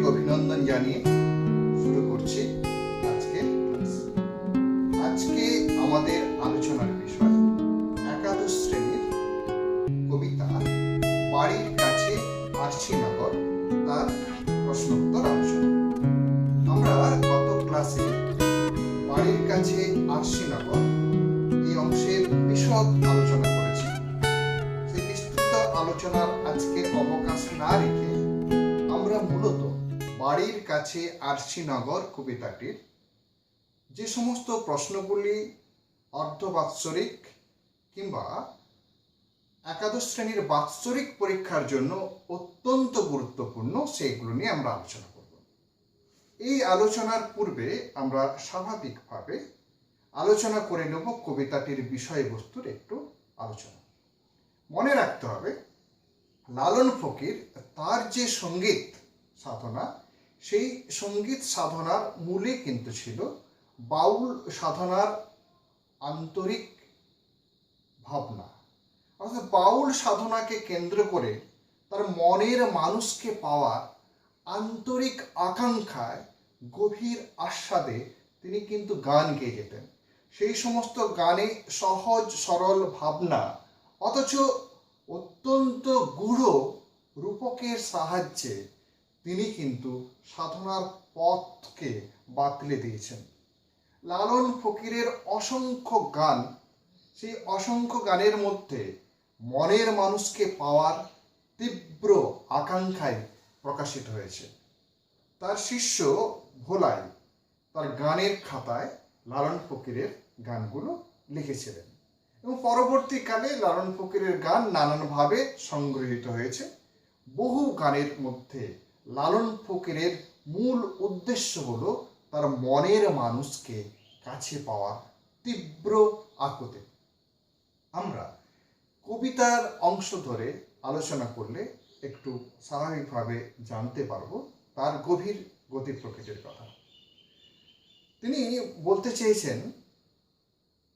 অভিনন্দন জানিয়ে শুরু করছি আজকে ক্লাস। আজকে আমাদের আলোচনার বিষয় একাদশ শ্রেণীর কবিতা বাড়ির কাছে আরশিনগর, তার প্রশ্নোত্তর আলোচনা। আমরা গত ক্লাসে বাড়ির কাছে আরশিনগর এই অংশের বিশদ আলোচনা করেছি। সেই বিস্তৃত আলোচনার আজকে অবকাশ না রেখে আমরা মূলত বাড়ির কাছে আরশিনগর কবিতাটির যে সমস্ত প্রশ্নগুলি অর্ধবাৎসরিক কিংবা একাদশ শ্রেণীর বাৎসরিক পরীক্ষার জন্য অত্যন্ত গুরুত্বপূর্ণ সেগুলো নিয়ে আমরা আলোচনা করব। এই আলোচনার পূর্বে আমরা স্বাভাবিকভাবে আলোচনা করে নেব কবিতাটির বিষয়বস্তুর একটু আলোচনা। মনে রাখতে হবে, লালন ফকির তার যে সঙ্গীত সাধনা, সেই সঙ্গীত সাধনার মূলে কিন্তু ছিল বাউল সাধনার আন্তরিক ভাবনা। অর্থাৎ বাউল সাধনাকে কেন্দ্র করে তার মনের মানুষকে পাওয়ার আন্তরিক আকাঙ্ক্ষায়, গভীর আস্বাদে তিনি কিন্তু গান গেয়ে যেতেন। সেই সমস্ত গানে সহজ সরল ভাবনা অথচ অত্যন্ত গূঢ় রূপকের সাহায্যে তিনি কিন্তু সাধনার পথকে বাতলে দিয়েছেন। লালন ফকিরের অসংখ্য গান, সেই অসংখ্য গানের মধ্যে মনের মানুষকে পাওয়ার তীব্র আকাঙ্ক্ষায় প্রকাশিত হয়েছে। তার শিষ্য ভোলাই তার গানের খাতায় লালন ফকিরের গানগুলো লিখেছিলেন এবং পরবর্তীকালে লালন ফকিরের গান নানানভাবে সংগৃহীত হয়েছে। বহু গানের মধ্যে লালন ফকিরের মূল উদ্দেশ্য হলো তার মনের মানুষকে কাছে পাওয়ার তীব্র আকুতি। আমরা কবিতার অংশ ধরে আলোচনা করলে একটু স্বাভাবিকভাবে জানতে পারবো তার গভীর গতি প্রকৃতির কথা। তিনি বলতে চেয়েছেন,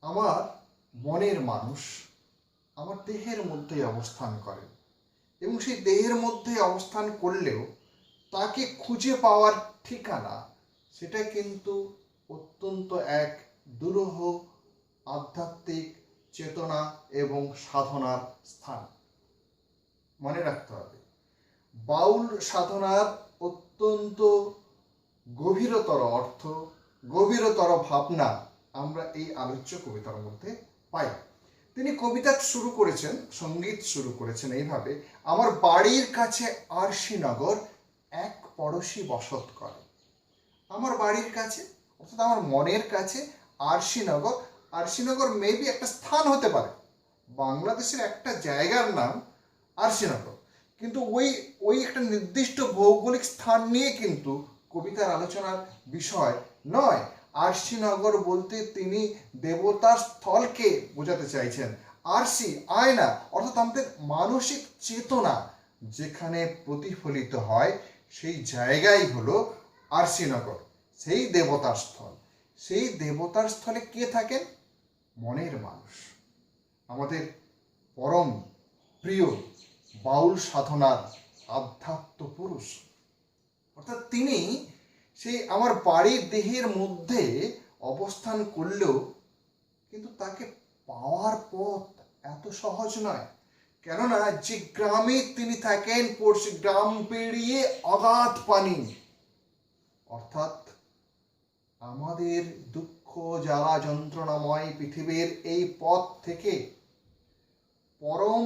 আমার মনের মানুষ আমার দেহের মধ্যে অবস্থান করে এবং সেই দেহের মধ্যে অবস্থান করলেও তাকে খুঁজে পাওয়ার ঠিকানা সেটা কিন্তু অত্যন্ত এক দুরূহ আধ্যাত্মিক চেতনা এবং সাধনার স্থান। মনে রাখতে হবে, বাউল সাধনার অত্যন্ত গভীরতর অর্থ, গভীরতর ভাবনা আমরা এই আলোচ্য কবিতার মধ্যে পাই। তিনি কবিতা শুরু করেছেন, সঙ্গীত শুরু করেছেন এইভাবে, আমার বাড়ির কাছে আরশিনগর এক পড়শি বসত করে। আমার বাড়ির কাছে অর্থাৎ আমার মনের কাছে আরশিনগর। আরশিনগর মেবি একটা স্থান হতে পারে, বাংলাদেশের একটা জায়গার নাম আরশিনগর, কিন্তু ওই একটা নির্দিষ্ট ভৌগোলিক স্থান নিয়ে কিন্তু কবিতার আলোচনার বিষয় নয়। আরশিনগর বলতে তিনি দেবতার স্থলকে বোঝাতে চাইছেন। আরশি আয়না, অর্থাৎ আমাদের মানসিক চেতনা যেখানে প্রতিফলিত হয় সেই জায়গাই হলো আরশিনগর, সেই দেবতার স্থল। সেই দেবতার স্থলে কে থাকেন? মনের মানুষ, আমাদের পরম প্রিয় বাউল সাধনার আধ্যাত্ম পুরুষ। অর্থাৎ তিনি সেই আমার বাড়ির দেহের মধ্যে অবস্থান করলেও কিন্তু তাকে পাওয়ার পথ এত সহজ নয়। কেননা যে গ্রামে তিনি থাকেন, পড়শি গ্রাম পেরিয়ে অগাধ পানি। অর্থাৎ আমাদের দুঃখ জ্বালা যন্ত্রণাময় পৃথিবীর এই পথ থেকে পরম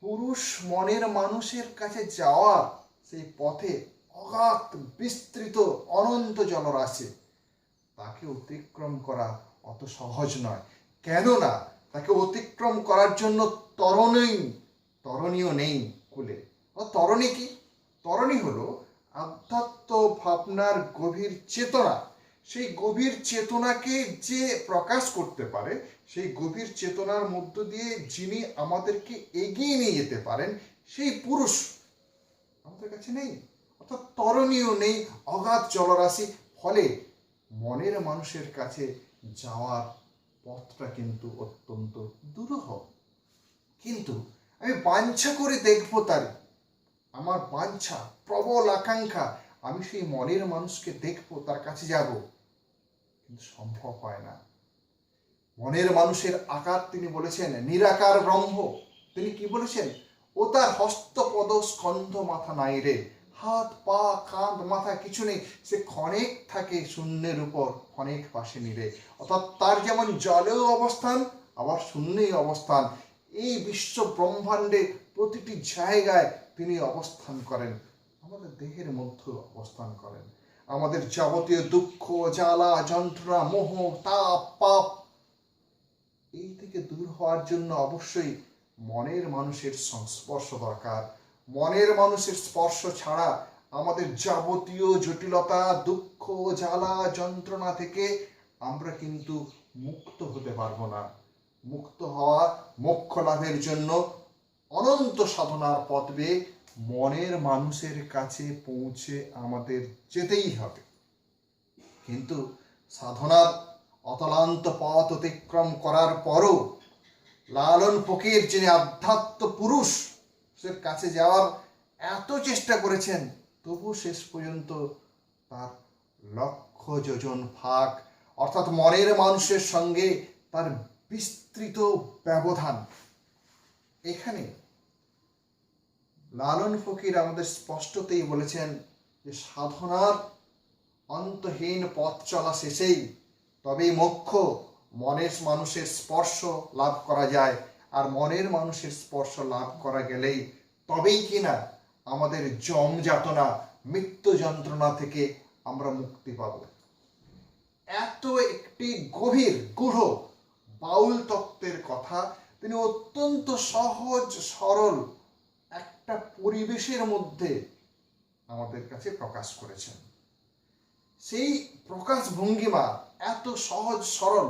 পুরুষ মনের মানুষের কাছে যাওয়ার সেই পথে অগাধ বিস্তৃত অনন্ত জলরাশি, তাকে অতিক্রম করা অত সহজ নয়। কেননা তাকে অতিক্রম করার জন্য তরণীও নেই কুলে। তরণী কি? তরণী হলো আধ্যাত্ম ভাবনার গভীর চেতনা। সেই গভীর চেতনাকে যে প্রকাশ করতে পারে, সেই গভীর চেতনার মধ্য দিয়ে যিনি আমাদেরকে এগিয়ে নিয়ে যেতে পারেন, সেই পুরুষ আমাদের কাছে নেই। অর্থাৎ তরণীও নেই, অগাধ জলরাশি। ফলে মনের মানুষের কাছে যাওয়ার পথটা কিন্তু অত্যন্ত দুরূহ। কিন্তু আমি বাঞ্ছা করে দেখবো তার আমার বাঞ্ছা, প্রবল আকাঙ্ক্ষা, আমি সেই মনের মানুষকে দেখবো, তার কাছে যাব, কিন্তু সম্ভব হয় না। মনের মানুষের আকার তিনি বলেছেন নিরাকার ব্রহ্ম। তিনি কি বলেছেন? ও তার হস্তপদ স্কন্ধ মাথা নাই রে, হাত পা কাঁধ মাথা কিছু নেই, সে ক্ষণেক থাকে শূন্যের উপর, ক্ষণেক পাশে নিরে। অর্থাৎ তার যেমন জলেও অবস্থান, আবার শূন্যেই অবস্থান। এই বিশ্ব ব্রহ্মাণ্ডে প্রতিটি জায়গায় তিনি অবস্থান করেন, আমাদের দেহের মধ্যে অবস্থান করেন। আমাদের যাবতীয় দুঃখ, জ্বালা, যন্ত্রণা, মোহ, তাপ, পাপ, এই থেকে দূর হওয়ার জন্য অবশ্যই মনের মানুষের সংস্পর্শ দরকার। মনের মানুষের স্পর্শ ছাড়া আমাদের যাবতীয় জটিলতা, দুঃখ, জ্বালা, যন্ত্রণা থেকে আমরা কিন্তু মুক্ত হতে পারবো না। মুক্ত হওয়া, মোক্ষ লাভের জন্য অনন্ত সাধনার পথ বেয়ে মনের মানুষের কাছে পৌঁছে আমাদের যেতেই হবে। কিন্তু সাধনার অতলান্ত পথ অতিক্রম করার পরও লালন ফকির, যিনি আধ্যাত্ম পুরুষ, সে কাছে যাওয়ার এত চেষ্টা করেছেন, তবু শেষ পর্যন্ত তার লক্ষ যোজন ফাঁক, অর্থাৎ মনের মানুষের সঙ্গে তার বিস্তৃত ব্যবধান। এখানে লালন ফকির আমাদের স্পষ্টতেই বলেছেন যে সাধনার অন্তহীন পথ চলা শেষেই তবেই মোক্ষ, মনের মানুষের স্পর্শ লাভ করা যায়। আর মনের মানুষের স্পর্শ লাভ করা গেলেই তবেই কিনা আমাদের জম যাতনা, মৃত্যু যন্ত্রণা থেকে আমরা মুক্তি পাব। এত একটি গভীর গূঢ় বাউল তত্ত্বের কথা তিনি অত্যন্ত সহজ সরল একটা পরিবেশের মধ্যে আমাদের কাছে প্রকাশ করেছেন। সেই প্রকাশ ভঙ্গিমা এত সহজ সরল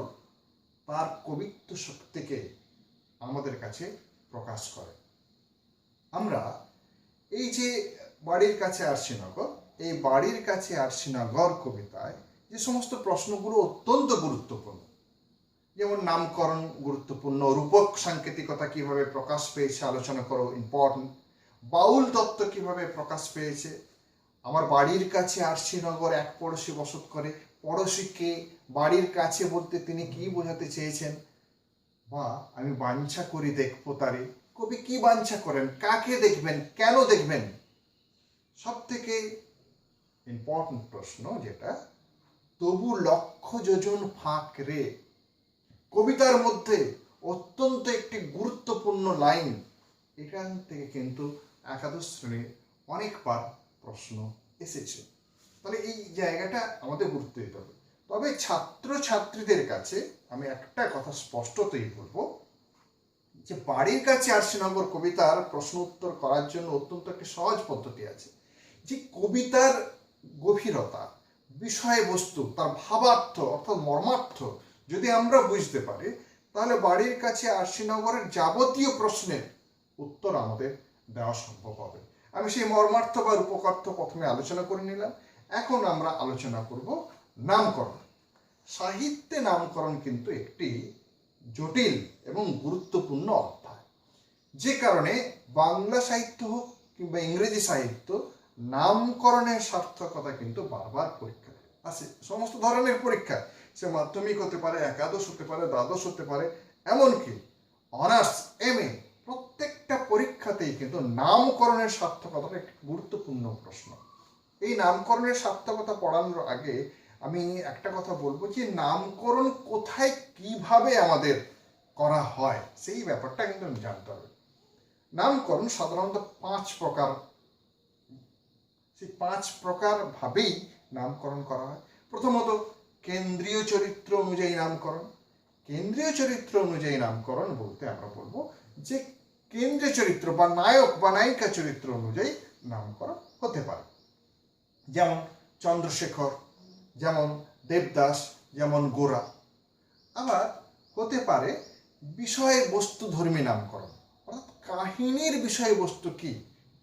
তার কবিত্ব শক্তিকে আমাদের কাছে প্রকাশ করে। আমরা এই যে বাড়ির কাছে আরশিনগর, এই বাড়ির কাছে আরশিনগর কবিতায় যে সমস্ত প্রশ্নগুলো অত্যন্ত গুরুত্বপূর্ণ, যেমন নামকরণ গুরুত্বপূর্ণ, রূপক সাংকেতিকতা কিভাবে প্রকাশ পেয়েছে আলোচনা করো ইম্পর্টেন্ট, বাউল তত্ত্ব কিভাবে প্রকাশ পেয়েছে, আমার বাড়ির কাছে আরশিনগর এক পড়শি বসত করে, পড়শিকে বাড়ির কাছে বলতে তিনি কি বোঝাতে চেয়েছেন, বা আমি বাঞ্ছা করি দেখবো তারে, কবি কি বাঞ্ছা করেন, কাকে দেখবেন, কেন দেখবেন। সব থেকে ইম্পর্টেন্ট প্রশ্ন যেটা, তবু লক্ষ যোজন ফাঁক রে, কবিতার মধ্যে অত্যন্ত একটি গুরুত্বপূর্ণ লাইন। এখান থেকে কিন্তু একাদশ শ্রেণীর অনেকবার প্রশ্ন এসেছে। তাহলে এই জায়গাটা আমাদের গুরুত্ব দিতে হবে। তবে ছাত্র ছাত্রীদের কাছে আমি একটা কথা স্পষ্টতই বলবো যে বাড়ির কাছে আরশিনগর কবিতার প্রশ্ন উত্তর করার জন্য অত্যন্ত একটি সহজ পদ্ধতি আছে। যে কবিতার গভীরতা, বিষয়বস্তু, তার ভাবার্থ অর্থাৎ মর্মার্থ যদি আমরা বুঝতে পারি, তাহলে বাড়ির কাছে আরশিনগরের যাবতীয় প্রশ্নের উত্তর আমাদের দেওয়া সম্ভব হবে। আমি সেই মর্মার্থ বা রূপকার্থ প্রথমে আলোচনা করে নিলাম। এখন আমরা আলোচনা করব নামকরণ। সাহিত্যে নামকরণ কিন্তু একটি জটিল এবং গুরুত্বপূর্ণ অধ্যায়, যে কারণে বাংলা সাহিত্য হোক কিংবা ইংরেজি সাহিত্য, নামকরণের সার্থকতা কিন্তু বারবার পরীক্ষা আছে। সমস্ত ধরনের পরীক্ষা, সে মাধ্যমিক হতে পারে, একাদশ হতে পারে, দ্বাদশ হতে পারে, এমনকি অনার্স, MA, প্রত্যেকটা পরীক্ষাতেই কিন্তু নামকরণের সার্থকতাটা একটি গুরুত্বপূর্ণ প্রশ্ন। এই নামকরণের সার্থকতা পড়ানোর আগে আমি একটা কথা বলবো যে নামকরণ কোথায় কিভাবে আমাদের করা হয় সেই ব্যাপারটা কিন্তু আমি জানতে হবে। নামকরণ সাধারণত 5 প্রকার, সেই 5 প্রকার ভাবেই নামকরণ করা হয়। প্রথমত কেন্দ্রীয় চরিত্র অনুযায়ী নামকরণ। কেন্দ্রীয় চরিত্র অনুযায়ী নামকরণ বলতে আমরা বলবো যে কেন্দ্রীয় চরিত্র বা নায়ক বা নায়িকা চরিত্র অনুযায়ী নামকরণ হতে পারে, যেমন চন্দ্রশেখর, যেমন দেবদাস, যেমন গোরা। আবার হতে পারে বিষয়বস্তু ধর্মী নামকরণ, অর্থাৎ কাহিনীর বিষয়বস্তু কি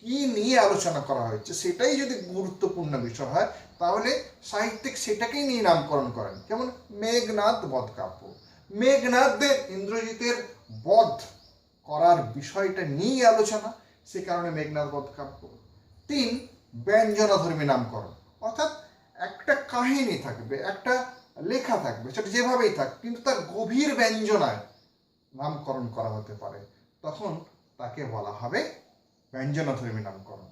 কি নিয়ে আলোচনা করা হয়েছে সেটাই যদি গুরুত্বপূর্ণ বিষয় হয়, তাহলে সাহিত্যিক সেটাকেই নিয়ে নামকরণ করেন। যেমন মেঘনাদ বধ কাব্য, মেঘনাদদের ইন্দ্রজিতের বধ করার বিষয়টা নিয়ে আলোচনা, সে কারণে মেঘনাদ বধ কাব্য। 3 ব্যঞ্জনাধর্মী নামকরণ, অর্থাৎ একটা কাহিনী থাকবে, একটা লেখা থাকবে, সেটা যেভাবেই থাক, কিন্তু তার গভীর ব্যঞ্জনায় নামকরণ করা হতে পারে, তখন তাকে বলা হবে ব্যঞ্জনাধর্মী নামকরণ।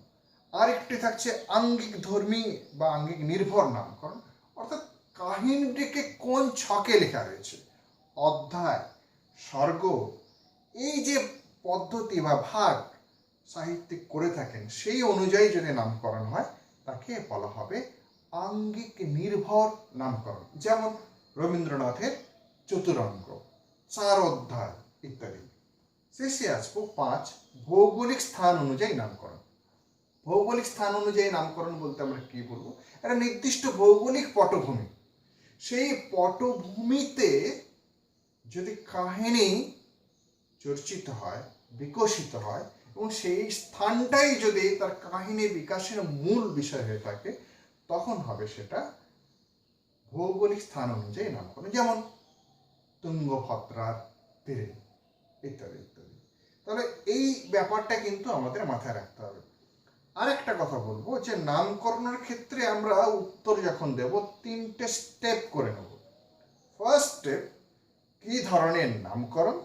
আরেকটি থাকছে আঙ্গিক ধর্মী বা আঙ্গিক নির্ভর নামকরণ, অর্থাৎ কাহিনীটিকে কোন ছকে লেখা হয়েছে, অধ্যায়, স্বর্গ, এই যে পদ্ধতি বা ভাগ সাহিত্যিক করে থাকেন সেই অনুযায়ী যদি নামকরণ হয় তাকে বলা হবে আঙ্গিক নির্ভর নামকরণ। যেমন রবীন্দ্রনাথের চতুরঙ্গ, 4 অধ্যায় ইত্যাদি। শেষে আসবো 5 ভৌগোলিক স্থান অনুযায়ী নামকরণ। ভৌগোলিক স্থান অনুযায়ী নামকরণ বলতে আমরা কি বলবো, একটা নির্দিষ্ট ভৌগোলিক পটভূমি, সেই পটভূমিতে যদি কাহিনী চর্চিত হয়, বিকশিত হয়, এবং সেই স্থানটাই যদি তার কাহিনী বিকাশের মূল বিষয় হয়ে থাকে, তখন হবে সেটা ভৌগোলিক স্থান অনুযায়ী নামকরণ। যেমন তুঙ্গভদ্রার তীরে ইত্যাদি ইত্যাদি। তাহলে এই ব্যাপারটা কিন্তু আমাদের মাথায় রাখতে হবে। আর একটা কথা বলবো যে নামকরণের ক্ষেত্রে আমরা উত্তর যখন দেব 3টে স্টেপ করে নেব। ফার্স্ট স্টেপ, কি ধরনের নামকরণ।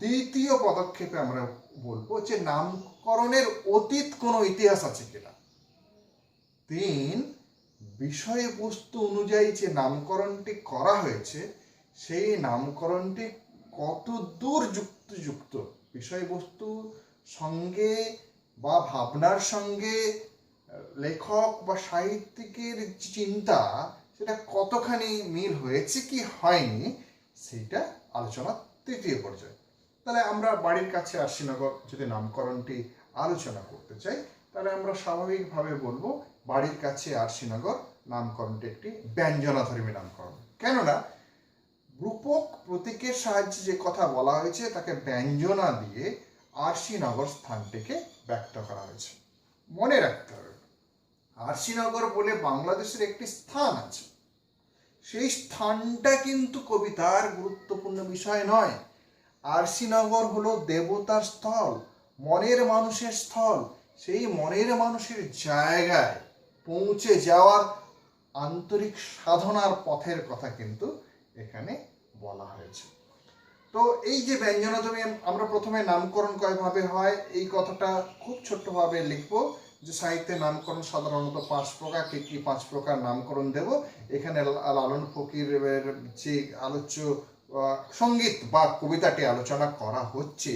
দ্বিতীয় পদক্ষেপে আমরা বলবো যে নামকরণের অতীত কোনো ইতিহাস আছে কিনা। 3, বিষয়বস্তু অনুযায়ী যে নামকরণটি করা হয়েছে সেই নামকরণটি কত দূর যুক্তিযুক্ত, বিষয়বস্তুর সঙ্গে বা ভাবনার সঙ্গে লেখক বা সাহিত্যিকের চিন্তা সেটা কতখানি মিল হয়েছে কি হয়নি, সেইটা আলোচনা তৃতীয় পর্যায়ে। তাহলে আমরা বাড়ির কাছে আরশিনগর যদি নামকরণটি আলোচনা করতে চাই, তাহলে আমরা স্বাভাবিকভাবে বলবো বাড়ির কাছে আরশিনগর নামকরণটি একটি ব্যঞ্জনাধর্মী নামকরণ। কেননা রূপক প্রতীকের সাহায্যে যে কথা বলা হয়েছে তাকে ব্যঞ্জনা দিয়ে আরশিনগর স্থানটিকে ব্যক্ত করা হয়েছে। মনে রাখতে হবে, আরশিনগর বলে বাংলাদেশের একটি স্থান আছে, সেই স্থানটা কিন্তু কবিতার গুরুত্বপূর্ণ বিষয় নয়। আরশিনগর হলো দেবতার স্থল, মনের মানুষের স্থল। সেই মনের মানুষের জায়গায় পৌঁছে যাওয়ার আন্তরিক সাধনার পথের কথা কিন্তু এখানে বলা হয়েছে। তো এই যে ব্যঞ্জনাধর্মী, আমরা প্রথমে নামকরণ কয়ভাবে হয় এই কথাটা খুব ছোট্টভাবে লিখবো যে সাহিত্যের নামকরণ সাধারণত 5 প্রকার। কি 5 প্রকার নামকরণ দেব, এখানে লালন ফকিরের যে আলোচ্য সঙ্গীত বা কবিতাটি আলোচনা করা হচ্ছে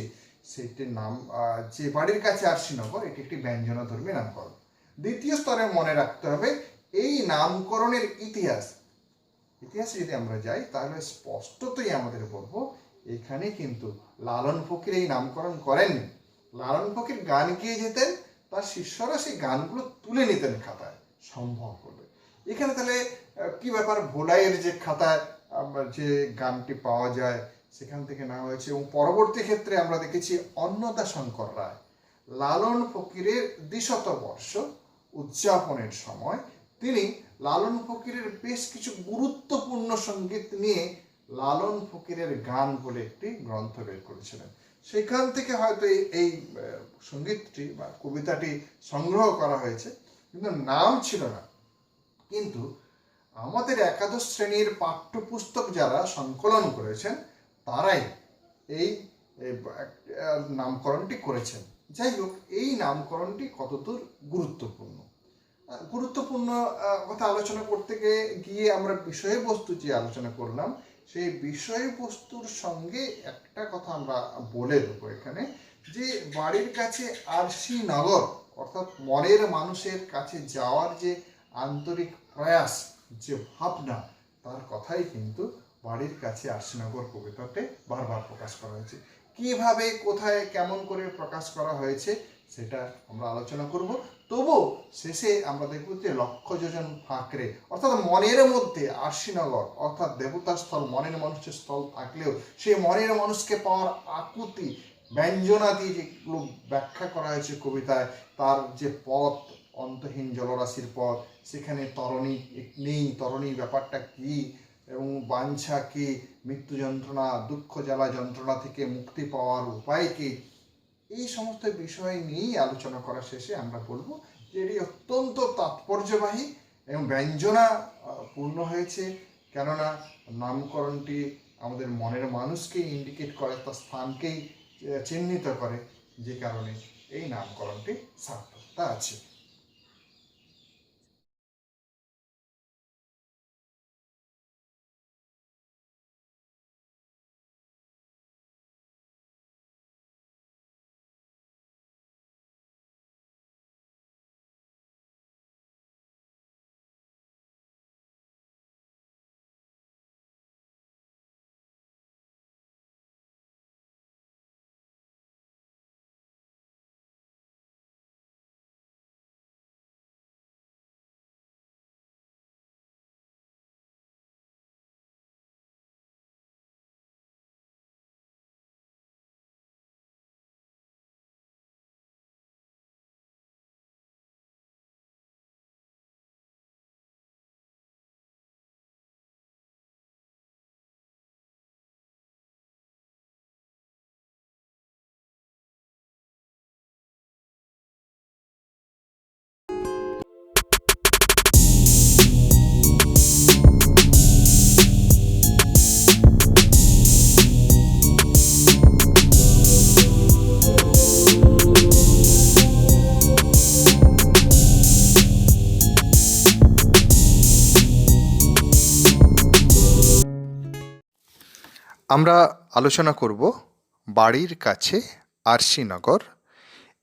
সেটির নাম যে বাড়ির কাছে আরশিনগর, এটি একটি ব্যঞ্জনাধর্মী নামকরণ। দ্বিতীয় স্তরে মনে রাখতে হবে এই নামকরণের ইতিহাসে যদি আমরা যাই তাহলে স্পষ্টতই আমাদের বলবো এখানে কিন্তু লালন ফকির এই নামকরণ করেননি। লালন ফকির গান গিয়ে যেতেন, তার শিষ্যরা সেই গানগুলো তুলে নিতেন খাতায় সম্ভব হলে। এখানে তাহলে কি ব্যাপার, ভোলাইয়ের যে খাতায় যে গানটি পাওয়া যায় সেখান থেকে নেওয়া হয়েছে। এবং পরবর্তী ক্ষেত্রে আমরা দেখেছি অন্নদা শঙ্কর রায় লালন ফকিরের 200 উদযাপনের সময় তিনি লালন ফকিরের বেশ কিছু গুরুত্বপূর্ণ সঙ্গীত নিয়ে লালন ফকিরের গান বলে একটি গ্রন্থ বের করেছিলেন। সেখান থেকে হয়তো এই সঙ্গীতটি বা কবিতাটি সংগ্রহ করা হয়েছে, কিন্তু নাম ছিল না। কিন্তু আমাদের একাদশ শ্রেণীর পাঠ্যপুস্তক যারা সংকলন করেছেন তারাই এই নামকরণটি করেছেন। যাই হোক, এই নামকরণটি কতদূর গুরুত্বপূর্ণ কথা আলোচনা করতে গিয়ে আমরা বিষয়বস্তু যে আলোচনা করলাম সেই বিষয়বস্তুর সঙ্গে একটা কথা আমরা বলে দেবো এখানে, যে বাড়ির কাছে আরশিনগর অর্থাৎ মনের মানুষের কাছে যাওয়ার যে আন্তরিক প্রয়াস, যে ভাবনা, তার কথাই কিন্তু বাড়ির কাছে আরশিনগর কবিতাতে বারবার প্রকাশ করা হয়েছে। কিভাবে, কোথায়, কেমন করে প্রকাশ করা হয়েছে সেটা আমরা আলোচনা করব। তবু শেষে আমরা দেখব যে লক্ষ্য যোজন ফাঁকরে অর্থাৎ মনের মধ্যে আরশিনগর অর্থাৎ দেবতার স্থল, মনের মানুষের স্থল থাকলেও সেই মনের মানুষকে পাওয়ার আকুতি ব্যঞ্জনা দিয়ে যেগুলো ব্যাখ্যা করা হয়েছে কবিতায়, তার যে পথ, অন্তহীন জলরাশির পথ, সেখানে তরণী নেই, তরণী ব্যাপারটা কি, এবং বাঞ্ছা কি, মৃত্যু যন্ত্রণা, দুঃখ জ্বালা যন্ত্রণা থেকে মুক্তি পাওয়ার উপায় কি, এই সমস্ত বিষয় নিয়েই আলোচনা করা শেষে আমরা বলবো এটি অত্যন্ত তাৎপর্যবাহী এবং ব্যঞ্জনা পূর্ণ হয়েছে, কেননা নামকরণটি আমাদের মনের মানুষকে ইন্ডিকেট করে, তার স্থানকেই চিহ্নিত করে, যে কারণে এই নামকরণটি সার্থকতা আছে। আমরা আলোচনা করব বাড়ির কাছে আরশিনগর,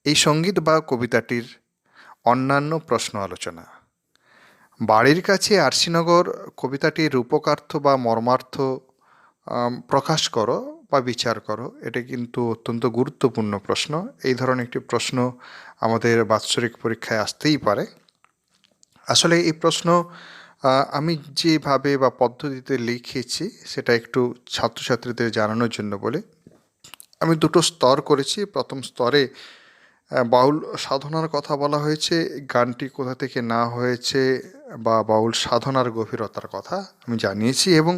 এই সঙ্গীত বা কবিতাটির অন্যান্য প্রশ্ন আলোচনা। বাড়ির কাছে আরশিনগর কবিতাটির রূপকার্থ বা মর্মার্থ প্রকাশ করো বা বিচার করো, এটা কিন্তু অত্যন্ত গুরুত্বপূর্ণ প্রশ্ন। এই ধরনের একটি প্রশ্ন আমাদের বাৎসরিক পরীক্ষায় আসতেই পারে। আসলে এই প্রশ্ন আমি যেভাবে বা পদ্ধতিতে লিখেছি সেটা একটু ছাত্রছাত্রীদের জানানোর জন্য বলে আমি দুটো স্তর করেছি। প্রথম স্তরে বাউল সাধনার কথা বলা হয়েছে, গানটি কোথা থেকে না হয়েছে বা বাউল সাধনার গভীরতার কথা আমি জানিয়েছি, এবং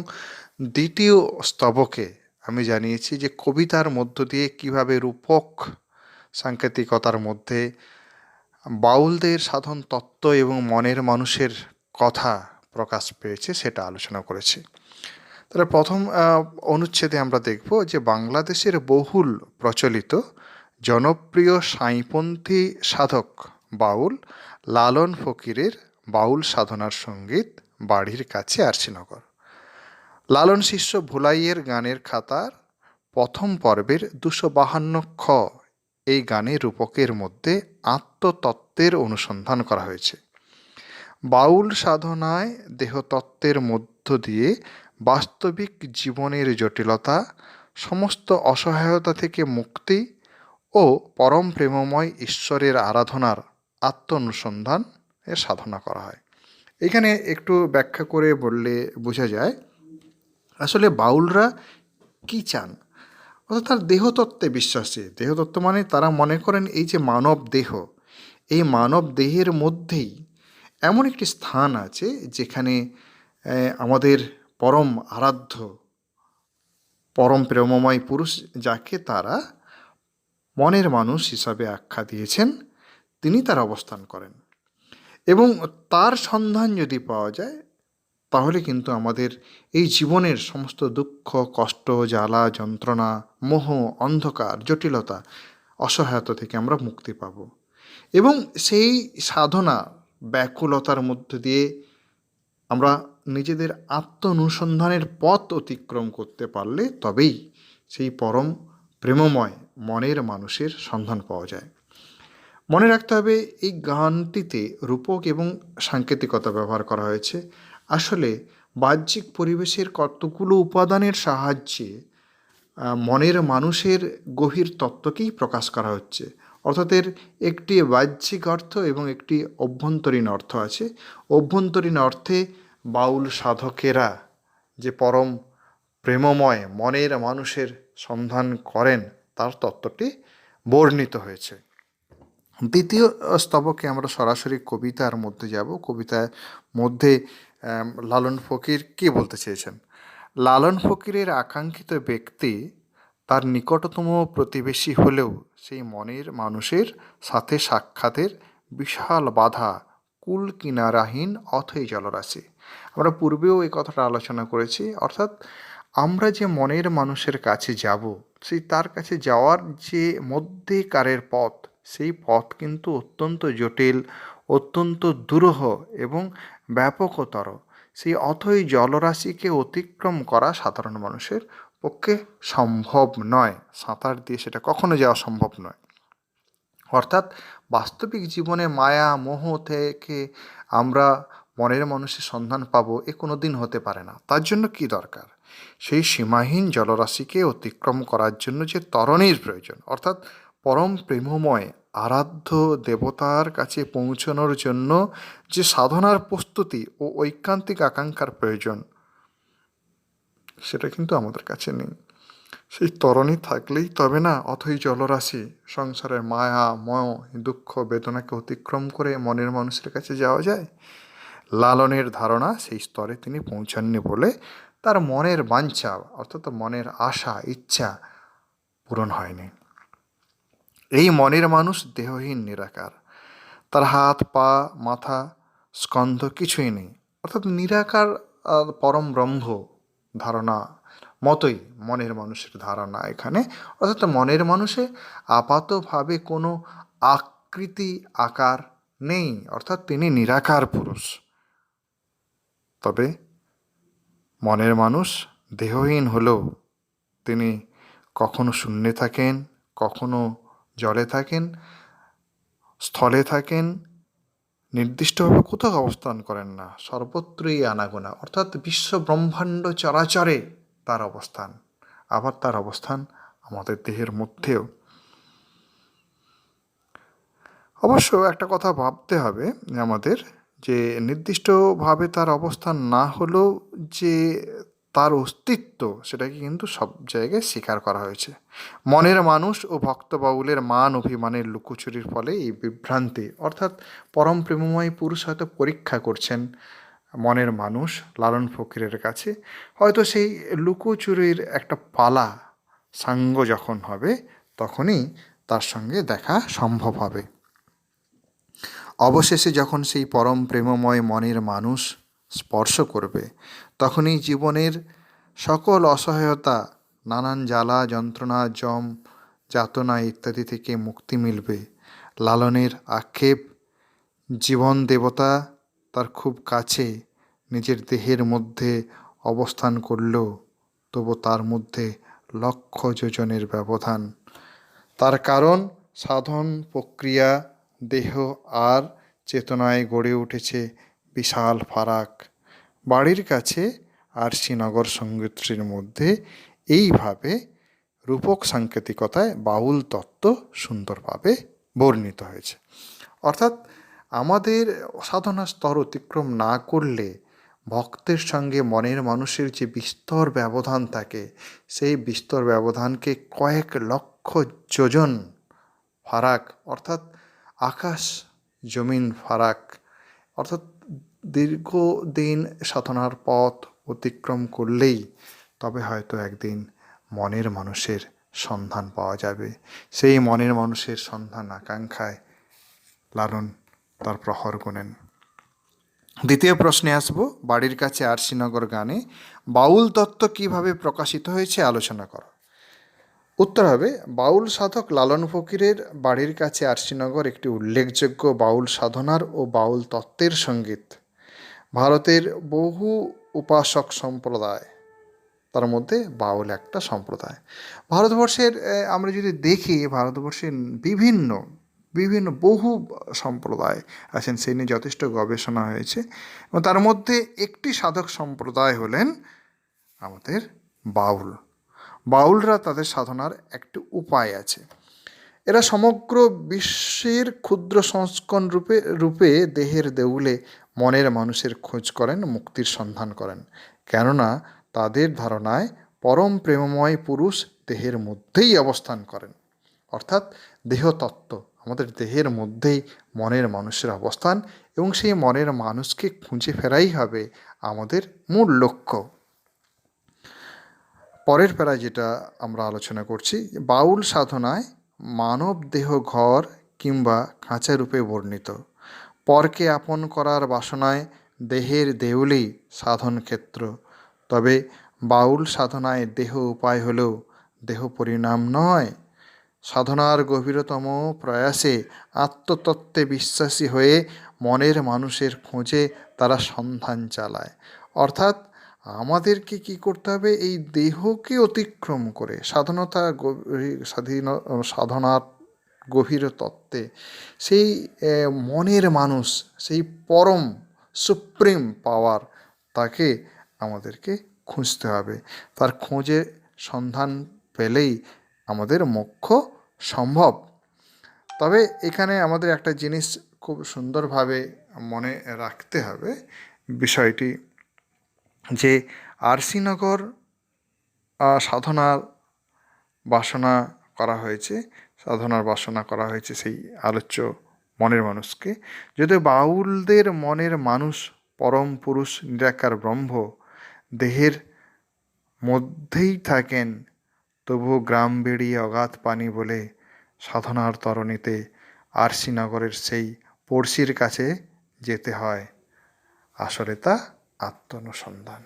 দ্বিতীয় স্তবকে আমি জানিয়েছি যে কবিতার মধ্য দিয়ে কিভাবে রূপক সাংকেতিকতার মধ্যে বাউলদের সাধন তত্ত্ব এবং মনের মানুষের কথা প্রকাশ পেয়েছে সেটা আলোচনা করেছি। তাহলে প্রথম অনুচ্ছেদে আমরা দেখব যে বাংলাদেশের বহুল প্রচলিত জনপ্রিয় সাঁইপন্থী সাধক বাউল লালন ফকিরের বাউল সাধনার সঙ্গীত বাড়ির কাছে আরশিনগর। লালন শিষ্য ভোলাইয়ের গানের খাতার প্রথম পর্বের 252 খ এই গানে রূপকের মধ্যে আত্মতত্ত্বের অনুসন্ধান করা হয়েছে। বাউল সাধনায় দেহতত্ত্বের মধ্য দিয়ে বাস্তবিক জীবনের জটিলতা, সমস্ত অসহায়তা থেকে মুক্তি ও পরম প্রেমময় ঈশ্বরের আরাধনার আত্ম অনুসন্ধান এর সাধনা করা হয়। এখানে একটু ব্যাখ্যা করে বললে বোঝা যায় আসলে বাউলরা কি চান। অর্থাৎ তার দেহতত্ত্বে বিশ্বাসী। দেহতত্ত্ব মানে তারা মনে করেন এই যে মানব দেহ, এই মানব দেহের মধ্যেই এমন একটি স্থান আছে যেখানে আমাদের পরম আরাধ্য পরম প্রেমময় পুরুষ, যাকে তারা মনের মানুষ হিসাবে আখ্যা দিয়েছেন, তিনি তার অবস্থান করেন। এবং তার সন্ধান যদি পাওয়া যায় তাহলে কিন্তু আমাদের এই জীবনের সমস্ত দুঃখ, কষ্ট, জ্বালা, যন্ত্রণা, মোহ, অন্ধকার, জটিলতা, অসহায়তা থেকে আমরা মুক্তি পাব। এবং সেই সাধনা ব্যাকুলতার মধ্য দিয়ে আমরা নিজেদের আত্ম অনুসন্ধানের পথ অতিক্রম করতে পারলে তবেই সেই পরম প্রেমময় মনের মানুষের সন্ধান পাওয়া যায়। মনে রাখতে হবে এই গানটিতে রূপক এবং সাংকেতিকতা ব্যবহার করা হয়েছে। আসলে বাহ্যিক পরিবেশের কতগুলো উপাদানের সাহায্যে মনের মানুষের গভীর তত্ত্বকেই প্রকাশ করা হচ্ছে। অর্থাৎ এর একটি বাহ্যিক অর্থ এবং একটি অভ্যন্তরীণ অর্থ আছে। অভ্যন্তরীণ অর্থে বাউল সাধকেরা যে পরম প্রেমময় মনের মানুষের সন্ধান করেন তার তত্ত্বটি বর্ণিত হয়েছে। দ্বিতীয় স্তবকে আমরা সরাসরি কবিতার মধ্যে যাব। কবিতার মধ্যে লালন ফকির কী বলতে চেয়েছেন। লালন ফকিরের আকাঙ্ক্ষিত ব্যক্তি তার নিকটতম প্রতিবেশী হলেও সেই মনের মানুষের সাথে সাক্ষাতের বিশাল বাধা, কুল কিনারাহীন অথই জলরাশি। আমরা পূর্বেও এই কথাটা আলোচনা করেছি, অর্থাৎ আমরা যে মনের মানুষের কাছে যাব, সেই তার কাছে যাওয়ার যে মধ্যেকারের পথ, সেই পথ কিন্তু অত্যন্ত জটিল, অত্যন্ত দুরূহ এবং ব্যাপকতর। সেই অথই জলরাশিকে অতিক্রম করা সাধারণ মানুষের পক্ষে সম্ভব নয়। সাঁতার দিয়ে সেটা কখনো যাওয়া সম্ভব নয়। অর্থাৎ বাস্তবিক জীবনে মায়া মোহ থেকে আমরা মনের মানুষের সন্ধান পাবো, এ কোনো দিন হতে পারে না। তার জন্য কি দরকার? সেই সীমাহীন জলরাশিকে অতিক্রম করার জন্য যে তরণীর প্রয়োজন, অর্থাৎ পরম প্রেমময় আরাধ্য দেবতার কাছে পৌঁছানোর জন্য যে সাধনার প্রস্তুতি ও ঐকান্তিক আকাঙ্ক্ষার প্রয়োজন, সেটা কিন্তু আমাদের কাছে নেই। সেই তরণী থাকলেই তবে না অথই জলরাশি, সংসারের মায়া ময় দুঃখ বেদনাকে অতিক্রম করে মনের মানুষের কাছে যাওয়া যায়। লালনের ধারণা সেই স্তরে তিনি পৌঁছাননি বলে তার মনের বাঞ্ছা, অর্থাৎ মনের আশা ইচ্ছা পূরণ হয়নি। এই মনের মানুষ দেহহীন নিরাকার, তার হাত পা মাথা স্কন্ধ কিছুই নেই, অর্থাৎ নিরাকার পরম ব্রহ্ম ধারণা মতোই মনের মানুষের ধারণা এখানে। অর্থাৎ মনের মানুষে আপাতভাবে কোনো আকৃতি আকার নেই, অর্থাৎ তিনি নিরাকার পুরুষ। তবে মনের মানুষ দেহহীন হলেও তিনি কখনো শূন্যে থাকেন, কখনো জলে থাকেন, স্থলে থাকেন, নির্দিষ্টভাবে কোথাও অবস্থান করেন না, সর্বত্রই আনাগোনা, অর্থাৎ বিশ্ব ব্রহ্মাণ্ড চরাচরে তার অবস্থান। আবার তার অবস্থান আমাদের দেহের মধ্যেও। অবশ্য একটা কথা ভাবতে হবে আমাদের, যে নির্দিষ্টভাবে তার অবস্থান না হলেও যে তার অস্তিত্ব, সেটাকে কিন্তু সব জায়গায় স্বীকার করা হয়েছে। মনের মানুষ ও ভক্ত বাউলের মান অভিমানের লুকোচুরির ফলে এই বিভ্রান্তি, অর্থাৎ পরম প্রেমময় পুরুষ হয়তো পরীক্ষা করছেন মনের মানুষ লালন ফকিরের কাছে। হয়তো সেই লুকোচুরির একটা পালা সাঙ্গ যখন হবে, তখনই তার সঙ্গে দেখা সম্ভব হবে। অবশেষে যখন সেই পরম প্রেমময় মনের মানুষ স্পর্শ করবে, তখনই জীবনের সকল অসহায়তা, নানান জ্বালা যন্ত্রণা যম যাতনা ইত্যাদি থেকে মুক্তি মিলবে। লালনের আক্ষেপ, জীবন দেবতা তার খুব কাছে নিজের দেহের মধ্যে অবস্থান করলেও তবু তার মধ্যে লক্ষ যোজনের ব্যবধান। তার কারণ সাধন প্রক্রিয়া, দেহ আর চেতনায় গড়ে উঠেছে বিশাল ফারাক। বাড়ির কাছে আর শ্রীনগর সঙ্গীতটির মধ্যে এইভাবে রূপক সাংকেতিকতায় বাউল তত্ত্ব সুন্দরভাবে বর্ণিত হয়েছে। অর্থাৎ আমাদের সাধনা স্তর অতিক্রম না করলে ভক্তের সঙ্গে মনের মানুষের যে বিস্তর ব্যবধান থাকে, সেই বিস্তর ব্যবধানকে কয়েক লক্ষ যোজন ফারাক, অর্থাৎ আকাশ জমিন ফারাক, অর্থাৎ দীর্ঘদিন সাধনার পথ অতিক্রম করলেই তবে হয়তো একদিন মনের মানুষের সন্ধান পাওয়া যাবে। সেই মনের মানুষের সন্ধান আকাঙ্ক্ষায় লালন তার প্রহর গোনেন। দ্বিতীয় প্রশ্নে আসব, বাড়ির কাছে আরশিনগর গানে বাউল তত্ত্ব কীভাবে প্রকাশিত হয়েছে আলোচনা করো। উত্তর হবে, বাউল সাধক লালন ফকিরের বাড়ির কাছে আরশিনগর একটি উল্লেখযোগ্য বাউল সাধনার ও বাউল তত্ত্বের সঙ্গীত। ভারতের বহু উপাসক সম্প্রদায়, তার মধ্যে বাউল একটা সম্প্রদায়। ভারতবর্ষের আমরা যদি দেখি, ভারতবর্ষের বিভিন্ন বিভিন্ন বহু সম্প্রদায় আছেন, সেই নিয়ে যথেষ্ট গবেষণা হয়েছে, এবং তার মধ্যে একটি সাধক সম্প্রদায় হলেন আমাদের বাউল। বাউলরা তাদের সাধনার একটি উপায় আছে। এরা সমগ্র বিশ্বের ক্ষুদ্র সংস্করণ রূপে দেহের দেউলে মনের মানুষের খোঁজ করেন, মুক্তির সন্ধান করেন। কেননা তাদের ধারণায় পরম প্রেমময় পুরুষ দেহের মধ্যেই অবস্থান করেন। অর্থাৎ দেহতত্ত্ব, আমাদের দেহের মধ্যেই মনের মানুষের অবস্থান, এবং সেই মনের মানুষকে খুঁজে ফেরাই হবে আমাদের মূল লক্ষ্য। পরের প্যারায় যেটা আমরা আলোচনা করছি, বাউল সাধনায় মানব দেহ ঘর কিংবা খাঁচা রূপে বর্ণিত। পরকে আপন করার বাসনায় দেহের দেউলেই সাধন ক্ষেত্র। তবে বাউল সাধনায় দেহ উপায় হলেও দেহ পরিণাম নয়। সাধনার গভীরতম প্রয়াসে আত্মতত্ত্বে বিশ্বাসী হয়ে মনের মানুষের খোঁজে তারা সন্ধান চালায়। অর্থাৎ আমাদেরকে কি করতে হবে, এই দেহকে অতিক্রম করে সাধনার গভীর তত্ত্বে সেই মনের মানুষ, সেই পরম সুপ্রিম পাওয়ার, তাকে আমাদেরকে খুঁজতে হবে। তার খোঁজে সন্ধান পেলেই আমাদের মোক্ষ সম্ভব। তবে এখানে আমাদের একটা জিনিস খুব সুন্দরভাবে মনে রাখতে হবে, বিষয়টি যে আরশিনগর সাধনার বাসনা করা হয়েছে, সেই আলোচ্য মনের মানুষকে। যদিও বাউলদের মনের মানুষ পরম পুরুষ নিরাকার ব্রহ্ম দেহের মধ্যেই থাকেন, তবুও গ্রাম বেড়িয়ে অগাধ পানি বলে সাধনার তরণীতে আরশিনগরের সেই পড়শির কাছে যেতে হয়। আসলে তা আত্মানুসন্ধান।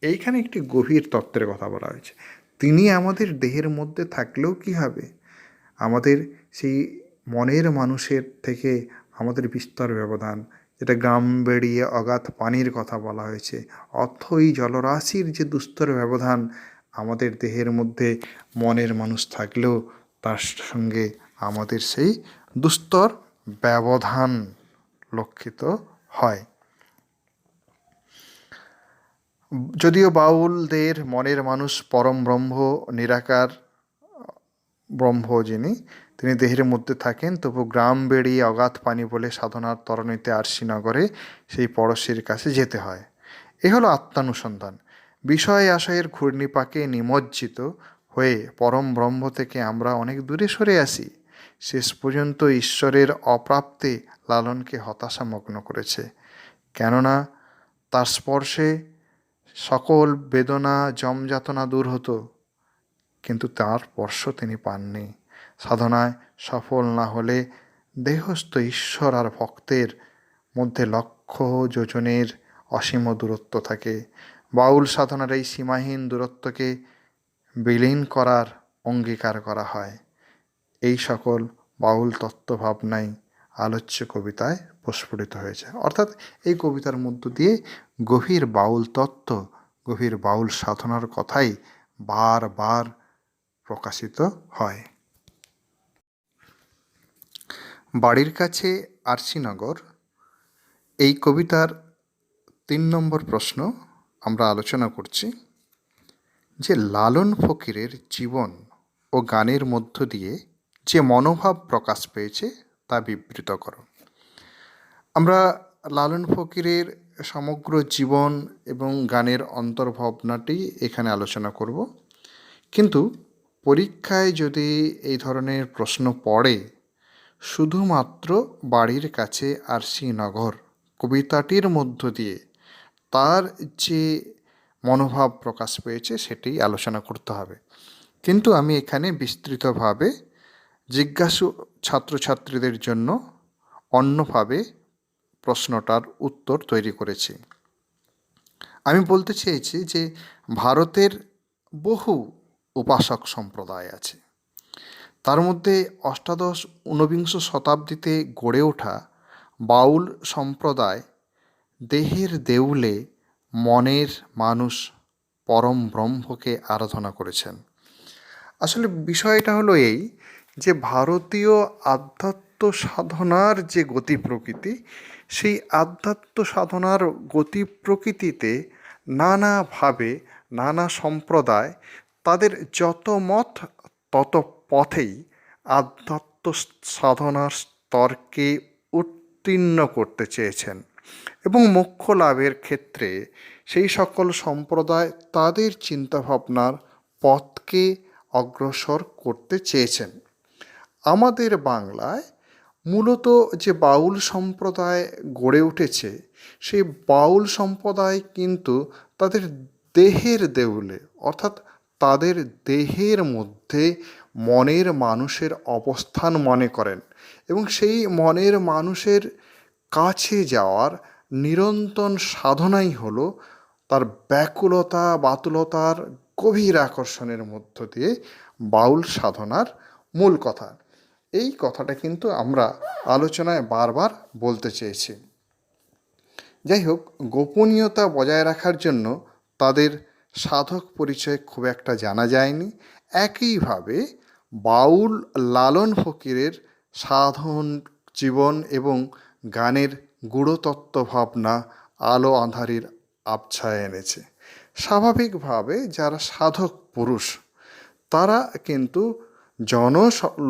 এইখানে একটি গভীর তত্ত্বের কথা বলা হয়েছে। তিনি আমাদের দেহের মধ্যে থাকলেও কি হবে, আমাদের সেই মনের মানুষের থেকে আমাদের বিস্তর ব্যবধান, যেটা গ্রাম বেড়িয়ে অগাধ পানির কথা বলা হয়েছে। অথই জলরাশির যে দুস্তর ব্যবধান, আমাদের দেহের মধ্যে মনের মানুষ থাকলেও তার সঙ্গে আমাদের সেই দুস্তর ব্যবধান লক্ষিত হয়। যদিও বাউলদের মনের মানুষ পরম ব্রহ্ম নিরাকার ব্রহ্ম তিনি দেহের মধ্যে থাকেন, তবু গ্রাম বেড়িয়ে অগাধ পানি বলে সাধনার তরণীতে আরশিনগরে সেই পড়শির কাছে যেতে হয়। এ হলো আত্মানুসন্ধান। বিষয় আশয়ের ঘূর্ণিপাকে নিমজ্জিত হয়ে পরম ব্রহ্ম থেকে আমরা অনেক দূরে সরে আসি। শেষ পর্যন্ত ঈশ্বরের অপ্রাপ্তে লালনকে হতাশামগ্ন করেছে। কেননা তার স্পর্শে সকল বেদনা জমযাতনা দূর হতো, কিন্তু তার স্পর্শ তিনি পাননি। সাধনায় সফল না হলে দেহস্থ ঈশ্বর আর ভক্তের মধ্যে লক্ষ যোজনের অসীম দূরত্ব থাকে। বাউল সাধনার এই সীমাহীন দূরত্বকে বিলীন করার অঙ্গীকার করা হয়। এই সকল বাউল তত্ত্বভাবনাই আলোচ্য কবিতায় প্রস্ফুটিত হয়েছে। অর্থাৎ এই কবিতার মধ্য দিয়ে গভীর বাউল তত্ত্ব, গভীর বাউল সাধনার কথাই বারবার প্রকাশিত হয়। বাড়ির কাছে আরশিনগর, এই কবিতার 3 নম্বর প্রশ্ন আমরা আলোচনা করছি যে লালন ফকিরের জীবন ও গানের মধ্য দিয়ে যে মনোভাব প্রকাশ পেয়েছে তা বিবৃত করো। আমরা লালন ফকিরের সমগ্র জীবন এবং গানের অন্তর্ভাবনাটি এখানে আলোচনা করব। কিন্তু পরীক্ষায় যদি এই ধরনের প্রশ্ন পড়ে, শুধুমাত্র বাড়ির কাছে আরশিনগর কবিতাটির মধ্য দিয়ে তার যে মনোভাব প্রকাশ পেয়েছে সেটি আলোচনা করতে হবে। কিন্তু আমি এখানে বিস্তৃতভাবে জিজ্ঞাসু ছাত্রছাত্রীদের জন্য অন্যভাবে প্রশ্নটার উত্তর তৈরি করেছি। আমি বলতে চেয়েছি যে ভারতের বহু উপাসক সম্প্রদায় আছে। তার মধ্যে অষ্টাদশ ঊনবিংশ শতাব্দীতে গড়ে ওঠা বাউল সম্প্রদায় দেহের দেউলে মনের মানুষ পরম ব্রহ্মকে আরাধনা করেছেন। আসলে বিষয়টা হলো এই যে ভারতীয় আধ্যাত্ম সাধনার যে গতি প্রকৃতি, সেই আধ্যাত্ম সাধনার গতি প্রকৃতিতে নানাভাবে নানা সম্প্রদায় তাদের যত মত তত পথেই আধ্যাত্ম সাধনার স্তরকে উত্তীর্ণ করতে চেয়েছেন এবং মোক্ষ লাভের ক্ষেত্রে সেই সকল সম্প্রদায় তাদের চিন্তাভাবনার পথকে অগ্রসর করতে চেয়েছেন। আমাদের বাংলায় মূলত যে বাউল সম্প্রদায় গড়ে উঠেছে, সেই বাউল সম্প্রদায় কিন্তু তাদের দেহের দেউলে, অর্থাৎ তাদের দেহের মধ্যে মনের মানুষের অবস্থান মনে করেন এবং সেই মনের মানুষের কাছে যাওয়ার নিরন্তর সাধনাই হলো তার ব্যাকুলতা বাতুলতার গভীর আকর্ষণের মধ্য দিয়ে বাউল সাধনার মূল কথা। এই কথাটা কিন্তু আমরা আলোচনায় বারবার বলতে চেয়েছি। যাই হোক, গোপনীয়তা বজায় রাখার জন্য তাদের সাধক পরিচয় খুব একটা জানা যায়নি। একইভাবে বাউল লালন ফকিরের সাধন জীবন এবং গানের গূঢ়তত্ত্ব ভাবনা আলো আঁধারির আবছায় এনেছে। স্বাভাবিকভাবে যারা সাধক পুরুষ তারা কিন্তু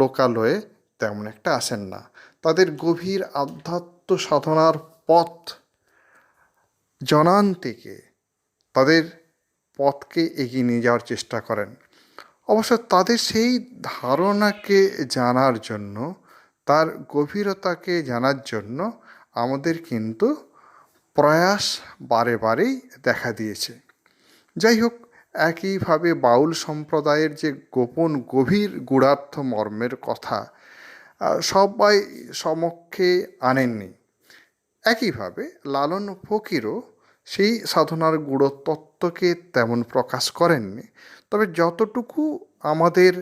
লোকালয়ে তেমন একটা আসেন না। তাদের গভীর আধ্যাত্ম সাধনার পথ জনান্তিকে তাদের পথকে এগিয়ে নিয়ে যাওয়ার চেষ্টা করেন। অবশ্য তাদের সেই ধারণাকে জানার জন্য, তার গভীরতাকে জানার জন্য আমাদের কিন্তু প্রয়াস বারে বারেই দেখা দিয়েছে। যাই হোক, একইভাবে বাউল সম্প্রদায়ের যে গোপন গভীর গূঢ়ার্থ মর্মের কথা সবাই সমক্ষে আনেননি। একইভাবে লালন ফকিরও সেই সাধনার গূঢ়তত্ত্বকে তেমন প্রকাশ করেননি। তবে যতটুকু আমাদের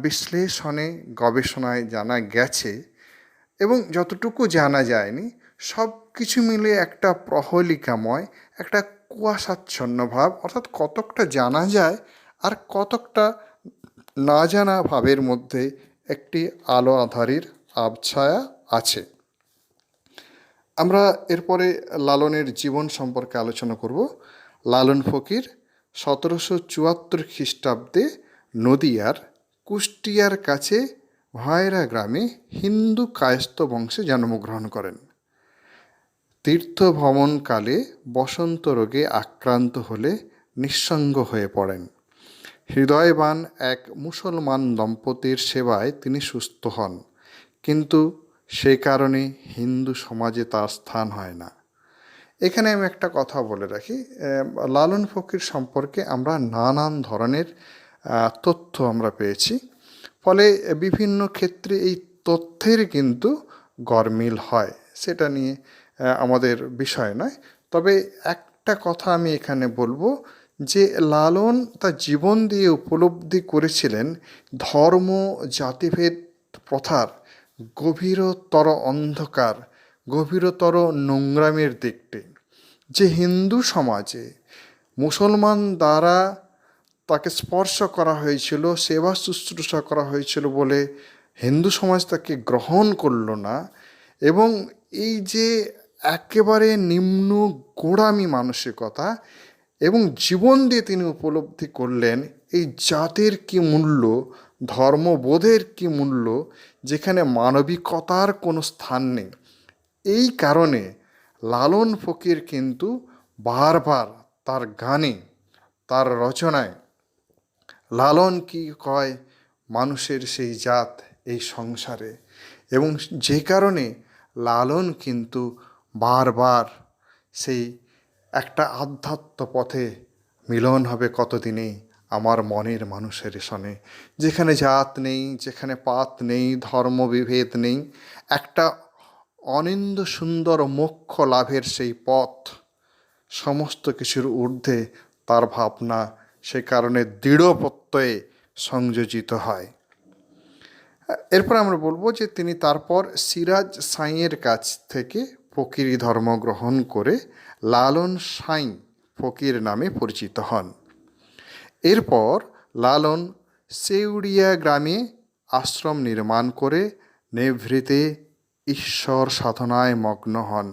বিশ্লেষণে গবেষণায় জানা গেছে এবং যতটুকু জানা যায়নি, সব কিছু মিলে একটা প্রহেলিকাময়, একটা কুয়াশাচ্ছন্ন ভাব, অর্থাৎ কতকটা জানা যায় আর কতকটা না জানা ভাবের মধ্যে একটি আলো আঁধারির আবছায়া আছে। আমরা এরপরে লালনের জীবন সম্পর্কে আলোচনা করব। লালন ফকির 1774 খ্রিস্টাব্দে নদিয়ার কুষ্টিয়ার কাছে ভায়রা গ্রামে হিন্দু কায়স্থ বংশে জন্মগ্রহণ করেন। তীর্থ ভ্রমণকালে বসন্ত রোগে আক্রান্ত হলে নিঃসঙ্গ হয়ে পড়েন। হৃদয়বান এক মুসলমান দম্পতির সেবায় তিনি সুস্থ হন, কিন্তু সে কারণে হিন্দু সমাজে তার স্থান হয় না। এখানে আমি একটা কথা বলে রাখি, লালন ফকির সম্পর্কে আমরা নানান ধরনের তথ্য আমরা পেয়েছি, ফলে বিভিন্ন ক্ষেত্রে এই তথ্যের কিন্তু গরমিল হয়, সেটা নিয়ে আমাদের বিষয় নয়। তবে একটা কথা আমি এখানে বলবো যে লালন তার জীবন দিয়ে উপলব্ধি করেছিলেন ধর্ম জাতিভেদ প্রথার গভীরতর অন্ধকার, গভীরতর নোংরামের দিকটি, যে হিন্দু সমাজে মুসলমান দ্বারা তাকে স্পর্শ করা হয়েছিল, সেবা শুশ্রূষা করা হয়েছিল বলে হিন্দু সমাজ তাকে গ্রহণ করল না, এবং এই যে একেবারে নিম্ন গোড়ামি মানসিকতা, এবং জীবন দিয়ে তিনি উপলব্ধি করলেন এই জাতের কি মূল্য, ধর্মবোধের কি মূল্য, যেখানে মানবিকতার কোনো স্থান নেই। এই কারণে লালন ফকির কিন্তু বারবার তার গানে, তার রচনায় লালন কি কয় মানুষের সেই জাত এই সংসারে, এবং যে কারণে লালন কিন্তু বারবার সেই একটা আধ্যাত্ম পথে মিলন হবে কতদিনে আমার মনের মানুষের সনে, যেখানে জাত নেই, যেখানে পাত নেই, ধর্মবিভেদ নেই, একটা অনিন্দ সুন্দর মোক্ষ লাভের সেই পথ, সমস্ত কিছুর ঊর্ধ্বে তার ভাবনা, সে কারণে দৃঢ় প্রত্যয়ে সংযোজিত হয়। এরপর আমরা বলবো যে তিনি তারপর সিরাজ সাঁইয়ের কাছ থেকে ফকিরি ধর্ম গ্রহণ করে লালন সাঁই ফকির নামে পরিচিত হন। এরপর লালন সেউড়িয়া গ্রামে আশ্রম নির্মাণ করে নেভৃতে ঈশ্বর সাধনায় মগ্ন হন।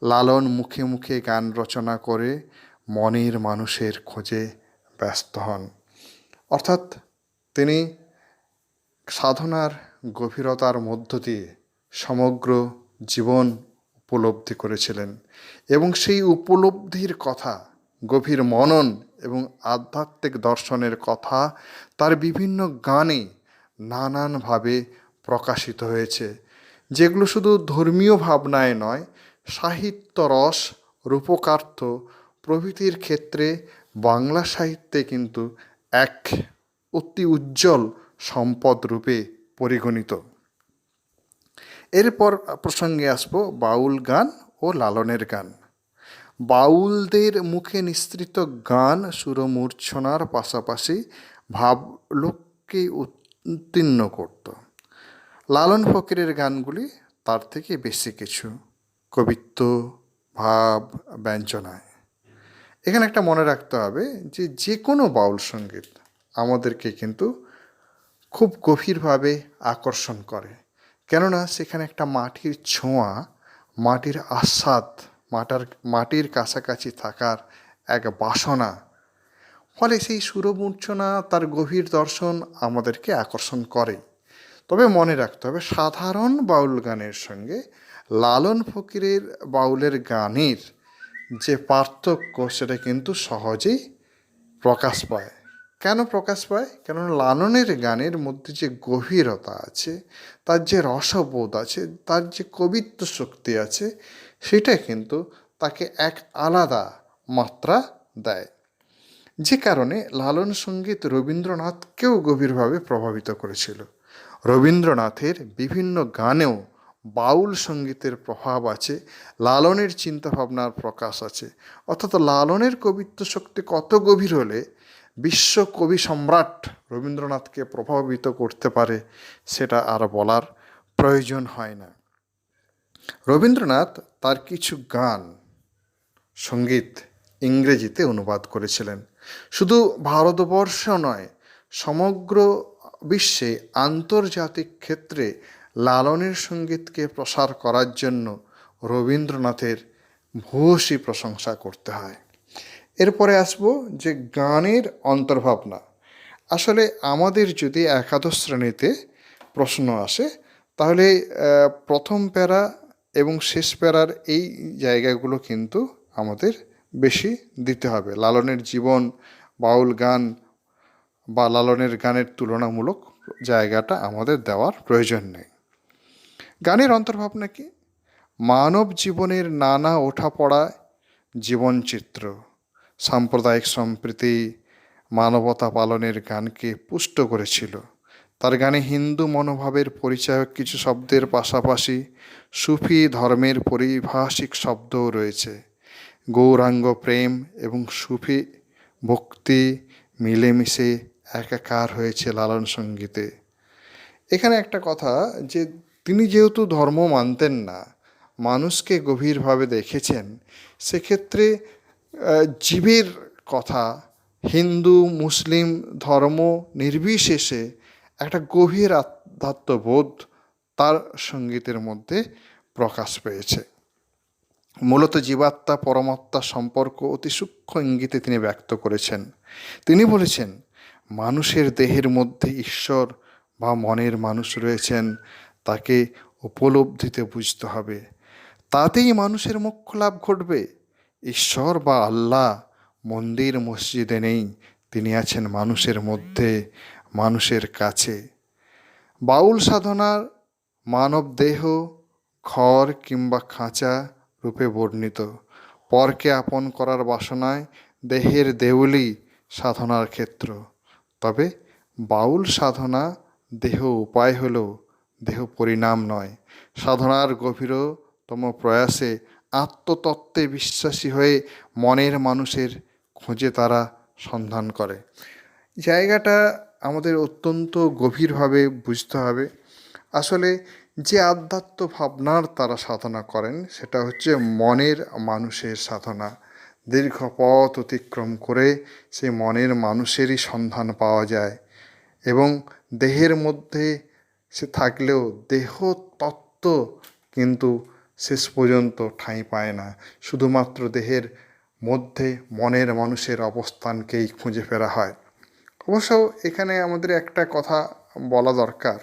লালন মুখে মুখে গান রচনা করে মনের মানুষের খোঁজে ব্যস্ত হন। অর্থাৎ তিনি সাধনার গভীরতার মধ্য দিয়ে সমগ্র জীবন উপলব্ধি করেছিলেন, এবং সেই উপলব্ধির কথা, গভীর মনন এবং আধ্যাত্মিক দর্শনের কথা তার বিভিন্ন গানে নানানভাবে প্রকাশিত হয়েছে, যেগুলো শুধু ধর্মীয় ভাবনায় নয়, সাহিত্য রস, রূপকার্থ প্রভৃতির ক্ষেত্রে বাংলা সাহিত্যে কিন্তু এক অতি উজ্জ্বল সম্পদ রূপে পরিগণিত। এরপর প্রসঙ্গে আসবো বাউল গান ও লালনের গান। বাউলদের মুখে নিঃসৃত গান সুরমূর্ছনার পাশাপাশি ভাবলোককে উত্তীর্ণ করত। লালন ফকিরের গানগুলি তার থেকে বেশি কিছু, কবিত্ব, ভাব, ব্যঞ্জনায়। এখানে একটা মনে রাখতে হবে যে যে কোনো বাউল সঙ্গীত আমাদেরকে কিন্তু খুব গভীরভাবে আকর্ষণ করে, কেননা সেখানে একটা মাটির ছোঁয়া, মাটির আস্বাদ, মাটির কাছাকাছি থাকার এক বাসনা, ফলে সেই সুরমূর্ছনা, তার গভীর দর্শন আমাদেরকে আকর্ষণ করে। তবে মনে রাখতে হবে সাধারণ বাউল গানের সঙ্গে লালন ফকিরের বাউলের গানের যে পার্থক্য সেটা কিন্তু সহজেই প্রকাশ পায়। কেন প্রকাশ পায়? কেননা লালনের গানের মধ্যে যে গভীরতা আছে, তার যে রসবোধ আছে, তার যে কবিত্ব শক্তি আছে, সেটা কিন্তু তাকে এক আলাদা মাত্রা দেয়। যে কারণে লালন সঙ্গীত রবীন্দ্রনাথকেও গভীরভাবে প্রভাবিত করেছিল। রবীন্দ্রনাথের বিভিন্ন গানেও বাউল সঙ্গীতের প্রভাব আছে, লালনের চিন্তাভাবনার প্রকাশ আছে। অর্থাৎ লালনের কবিত্ব শক্তি কত গভীর হলে বিশ্ব কবি সম্রাট রবীন্দ্রনাথকে প্রভাবিত করতে পারে সেটা আর বলার প্রয়োজন হয় না। রবীন্দ্রনাথ তার কিছু গান, সঙ্গীত ইংরেজিতে অনুবাদ করেছিলেন। শুধু ভারতবর্ষ নয়, সমগ্র বিশ্বে আন্তর্জাতিক ক্ষেত্রে লালনের সঙ্গীতকে প্রসার করার জন্য রবীন্দ্রনাথের ভূয়সী প্রশংসা করতে হয়। এরপরে আসবো যে গানের অন্তর্ভাবনা। আসলে আমাদের যদি একাদশ শ্রেণীতে প্রশ্ন আসে, তাহলে প্রথম প্যারা এবং শেষ প্যারার এই জায়গাগুলো কিন্তু আমাদের বেশি দিতে হবে। লালনের জীবন, বাউল গান বা লালনের গানের তুলনামূলক জায়গাটা আমাদের দেওয়ার প্রয়োজন নেই। গানের অন্তর্ভাবনা কি? মানব জীবনের নানা ওঠাপড়া, জীবনচিত্র, সাম্প্রদায়িক সম্প্রীতি, মানবতা পালনের গানকে পুষ্ট করেছিল। তার গানে হিন্দু মনোভাবের পরিচায়ক কিছু শব্দের পাশাপাশি সুফি ধর্মের পারিভাষিক শব্দও রয়েছে। গৌরাঙ্গ প্রেম এবং সুফি ভক্তি মিলেমিশে একাকার হয়েছে লালন সঙ্গীতে। এখানে একটা কথা, যে তিনি যেহেতু ধর্ম মানতেন না, মানুষকে গভীরভাবে দেখেছেন, সেক্ষেত্রে জীবের কথা হিন্দু মুসলিম ধর্ম নির্বিশেষে একটা গভীর আধ্যাত্মবোধ তার সঙ্গীতের মধ্যে প্রকাশ পেয়েছে। মূলত জীবাত্মা পরমাত্মা সম্পর্ক অতি সূক্ষ্ম ইঙ্গিতে তিনি ব্যক্ত করেছেন। তিনি বলেছেন, মানুষের দেহের মধ্যে ঈশ্বর বা মনের মানুষ রয়েছেন, তাকে উপলব্ধিতে বুঝতে হবে, তাতেই মানুষের মোক্ষ লাভ ঘটবে। ঈশ্বর বা আল্লাহ মন্দির মসজিদে নেই, তিনি আছেন মানুষের মধ্যে, মানুষের কাছে। বাউল সাধনার মানব দেহ ঘর কিংবা খাঁচা রূপে বর্ণিত। পরকে আপন করার বাসনায় দেহের দেউলি সাধনার ক্ষেত্র। তবে বাউল সাধনা দেহ উপায় হলেও দেহ পরিণাম নয়। সাধনার গভীরতম প্রয়াসে আত্মতত্ত্বে বিশ্বাসী হয়ে মনের মানুষের খোঁজে তারা সন্ধান করে। জায়গাটা আমাদের অত্যন্ত গভীরভাবে বুঝতে হবে। আসলে যে আধ্যাত্ম ভাবনার তারা সাধনা করেন সেটা হচ্ছে মনের মানুষের সাধনা। দীর্ঘ পথ অতিক্রম করে সেই মনের মানুষেরই সন্ধান পাওয়া যায়, এবং দেহের মধ্যে সে থাকলেও দেহ তত্ত্ব কিন্তু শেষ পর্যন্ত ঠাঁই পায় না। শুধুমাত্র দেহের মধ্যে মনের মানুষের অবস্থানকেই খুঁজে ফেরা হয়। অবশ্য এখানে আমাদের একটা কথা বলা দরকার,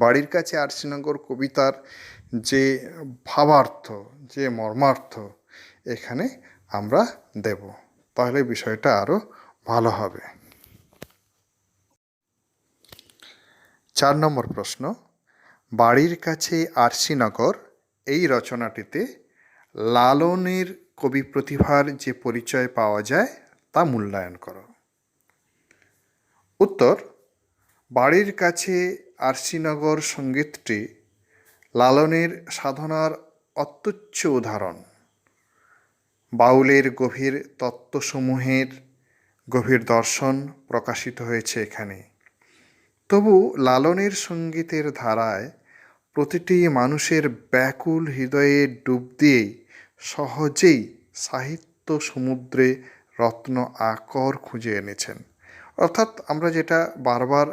বাড়ির কাছে আরশিনগর কবিতার যে ভাবার্থ, যে মর্মার্থ এখানে আমরা দেব, তাহলে বিষয়টা আরও ভালো হবে। 4 নম্বর প্রশ্ন, বাড়ির কাছে আরশিনগর এই রচনাটিতে লালনের কবি প্রতিভার যে পরিচয় পাওয়া যায় তা মূল্যায়ন করো। উত্তর, বাড়ির কাছে আরশিনগর সঙ্গীতটি লালনের সাধনার অত্যুচ্চ উদাহরণ। বাউলের গভীর তত্ত্বসমূহের গভীর দর্শন প্রকাশিত হয়েছে এখানে। তবু লালনের সঙ্গীতের ধারায় প্রতিটি মানুষের ব্যাকুল হৃদয়ে ডুব দিয়েই সহজেই সাহিত্য সমুদ্রে রত্ন আকর খুঁজে এনেছেন। অর্থাৎ আমরা যেটা বারবার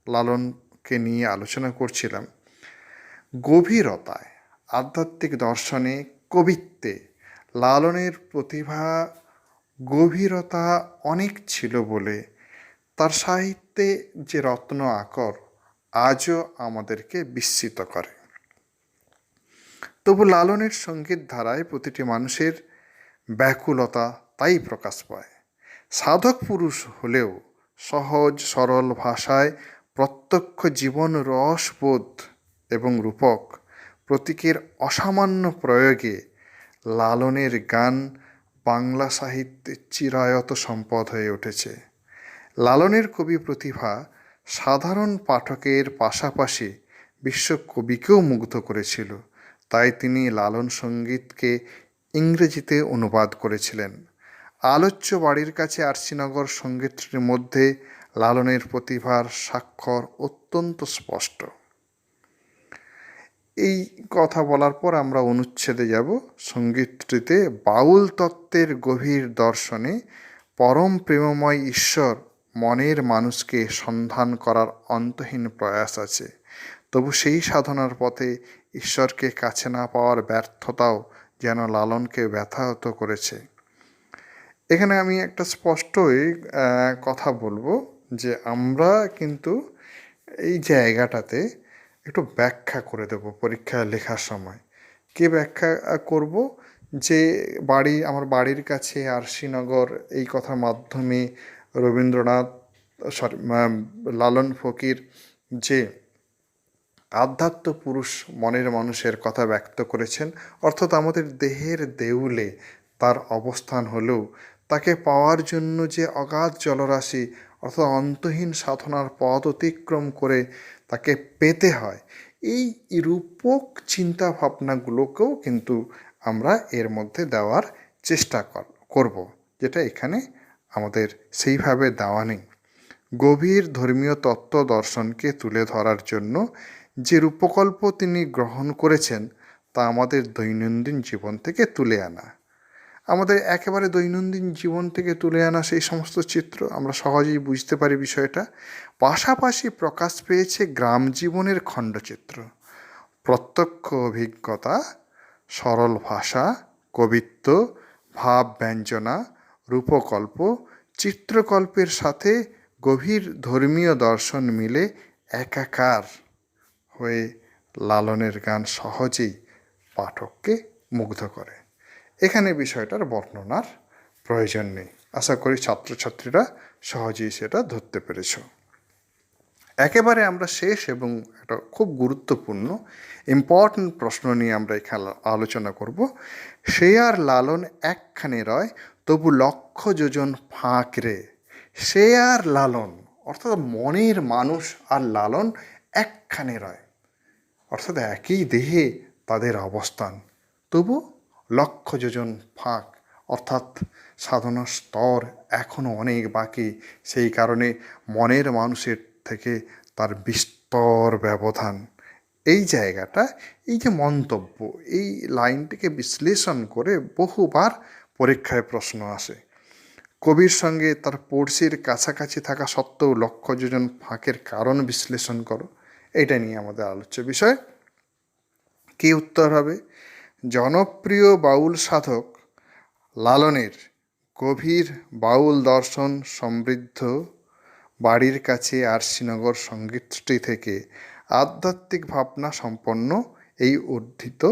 লালনকে নিয়ে আলোচনা করছিলাম, গভীরতায়, আধ্যাত্মিক দর্শনে, কবিত্বে লালনের প্রতিভা গভীরতা অনেক ছিল বলে তার সাহিত্যে যে রত্ন আকর আজও আমাদেরকে বিস্মিত করে। তবু লালনের সঙ্গীত ধারায় প্রতিটি মানুষের ব্যাকুলতা তাই প্রকাশ পায়। সাধক পুরুষ হলেও সহজ সরল ভাষায় প্রত্যক্ষ জীবন রসবোধ এবং রূপক প্রতীকের অসামান্য প্রয়োগে লালনের গান বাংলা সাহিত্যের চিরায়ত সম্পদ হয়ে উঠেছে। লালনের কবি প্রতিভা সাধারণ পাঠকের পাশাপাশি বিশ্বকবিকেও মুগ্ধ করেছিল। তাই তিনি লালন সঙ্গীতকে ইংরেজিতে অনুবাদ করেছিলেন। আলোচ্য বাড়ির কাছে আরশিনগর সঙ্গীতটির মধ্যে লালনের প্রতিভার স্বাক্ষর অত্যন্ত স্পষ্ট। এই কথা বলার পর আমরা অনুচ্ছেদে যাব। সঙ্গীতটিতে বাউল তত্ত্বের গভীর দর্শনে পরম প্রেমময় ঈশ্বর মনের মানুষকে সন্ধান করার অন্তহীন প্রয়াস আছে। তবু সেই সাধনার পথে ঈশ্বরকে কাছে না পাওয়ার ব্যর্থতাও যেন লালনকে ব্যথাহত করেছে। এখানে আমি একটা স্পষ্টই কথা বলবো যে আমরা কিন্তু এই জায়গাটাতে একটু ব্যাখ্যা করে দেব পরীক্ষায় লেখার সময়। কে ব্যাখ্যা করব? যে আমার বাড়ির কাছে আরশিনগর, এই কথার মাধ্যমে রবীন্দ্রনাথ লালন ফকির যে আধ্যাত্ম পুরুষ মনের মানুষের কথা ব্যক্ত করেছেন, অর্থাৎ আমাদের দেহের দেউলে তার অবস্থান হলেও তাকে পাওয়ার জন্য যে অগাধ জলরাশি অর্থাৎ অন্তহীন সাধনার পথ অতিক্রম করে তাকে পেতে হয়, এই রূপক চিন্তা ভাবনাগুলোকেও কিন্তু আমরা এর মধ্যে দেওয়ার চেষ্টা করব, যেটা এখানে আমাদের সেইভাবে দেওয়া নেই। গভীর ধর্মীয় তত্ত্ব দর্শনকে তুলে ধরার জন্য যে রূপকল্প তিনি গ্রহণ করেছেন তা আমাদের দৈনন্দিন জীবন থেকে তুলে আনা। আমাদের একেবারে দৈনন্দিন জীবন থেকে তুলে আনা সেই সমস্ত চিত্র আমরা সহজেই বুঝতে পারি বিষয়টা। পাশাপাশি প্রকাশ পেয়েছে গ্রাম জীবনের খণ্ডচিত্র, প্রত্যক্ষ অভিজ্ঞতা, সরল ভাষা, কবিত্ব, ভাব ব্যঞ্জনা, রূপকল্প, চিত্রকল্পের সাথে গভীর ধর্মীয় দর্শন মিলে একাকার হয়ে লালনের গান সহজেই পাঠককে মুগ্ধ করে। এখানে বিষয়টার বর্ণনার প্রয়োজন নেই। আশা করি ছাত্রছাত্রীরা সহজেই সেটা ধরতে পেরেছ। একেবারে আমরা শেষ এবং একটা খুব গুরুত্বপূর্ণ ইম্পর্ট্যান্ট প্রশ্ন নিয়ে আমরা এখানে আলোচনা করব। সে আর লালন একখানে রয় তবু লক্ষ যোজন ফাঁক রে। সে আর লালন অর্থাৎ মনের মানুষ আর লালন একখানে রয়, অর্থাৎ একই দেহে তাদের অবস্থান, তবু লক্ষ যোজন ফাঁক, অর্থাৎ সাধনার স্তর এখনও অনেক বাকি। সেই কারণে মনের মানুষের থেকে তার বিস্তর ব্যবধান। এই জায়গাটা, এই যে মন্তব্য, এই লাইনটিকে বিশ্লেষণ করে বহুবার পরীক্ষায় প্রশ্ন আসে। কবির সঙ্গে তার পড়শির কাছাকাছি থাকা সত্ত্বেও লক্ষ যোজন ফাঁকের কারণ বিশ্লেষণ করো, এটা নিয়ে আমাদের আলোচ্য বিষয়। কী উত্তর হবে? জনপ্রিয় বাউল সাধক লালনের গভীর বাউল দর্শন সমৃদ্ধ বাড়ির কাছে আরশিনগর সঙ্গীতটি থেকে আধ্যাত্মিক ভাবনা সম্পন্ন এই উদ্ধৃত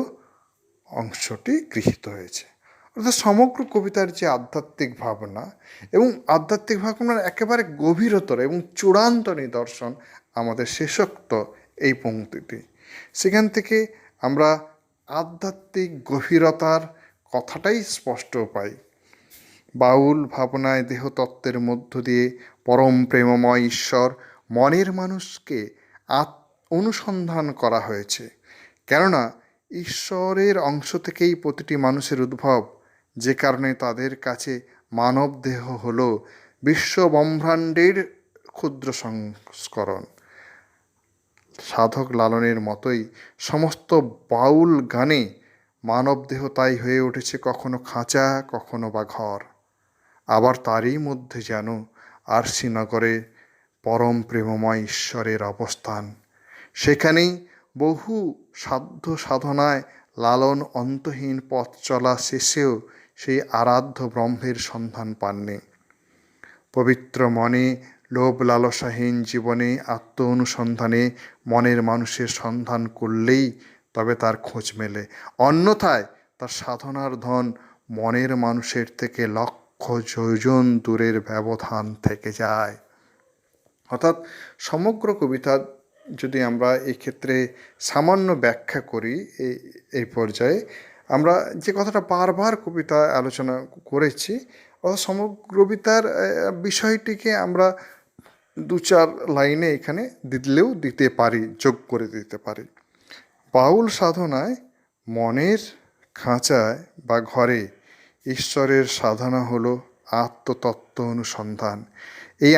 অংশটি গৃহীত হয়েছে। অর্থাৎ সমগ্র কবিতার যে আধ্যাত্মিক ভাবনা এবং আধ্যাত্মিক ভাবনার একেবারে গভীরতর এবং চূড়ান্ত নিদর্শন আমাদের শেষোক্ত এই পংক্তিটি। সেখান থেকে আমরা আধ্যাত্মিক গভীরতার কথাটাই স্পষ্ট পাই। বাউল ভাবনায় দেহতত্ত্বের মধ্য দিয়ে পরম প্রেমময় ঈশ্বর মনের মানুষকে অনুসন্ধান করা হয়েছে। কেননা ঈশ্বরের অংশ থেকেই প্রতিটি মানুষের উদ্ভব, যে কারণে তাদের কাছে মানব দেহ হল বিশ্ব ব্রহ্মাণ্ডের ক্ষুদ্র সংস্করণ। সাধক লালনের মতোই সমস্ত বাউল গানে মানবদেহ তাই হয়ে উঠেছে কখনো খাঁচা, কখনো বা ঘর। আবার তারই মধ্যে যেন আরশিনগরে পরম প্রেমময় ঈশ্বরের অবস্থান। সেখানেই বহু সাধ্য সাধনায় লালন অন্তহীন পথ চলা শেষেও সেই আরাধ্য ব্রহ্মের সন্ধান পাননি। পবিত্র মনে লোভ লালসাহীন জীবনে আত্ম অনুসন্ধানে মনের মানুষের সন্ধান করলেই তবে তার খোঁজ মেলে, অন্যথায় তার সাধনার ধন মনের মানুষের থেকে লক্ষ যোজন দূরের ব্যবধান থেকে যায়। অর্থাৎ সমগ্র কবিতা যদি আমরা এই ক্ষেত্রে সামান্য ব্যাখ্যা করি এই পর্যায়ে, আমরা যে কথাটা বারবার কবিতায় আলোচনা করেছি, সমগ্র কবিতার বিষয়টিকে আমরা দু চার লাইনে এখানে দিলেও দিতে পারি, যোগ করে দিতে পারি। বাউল সাধনায় মনের খাঁচায় বা ঘরে ঈশ্বরের সাধনা হলো আত্মতত্ত্ব অনুসন্ধান। এই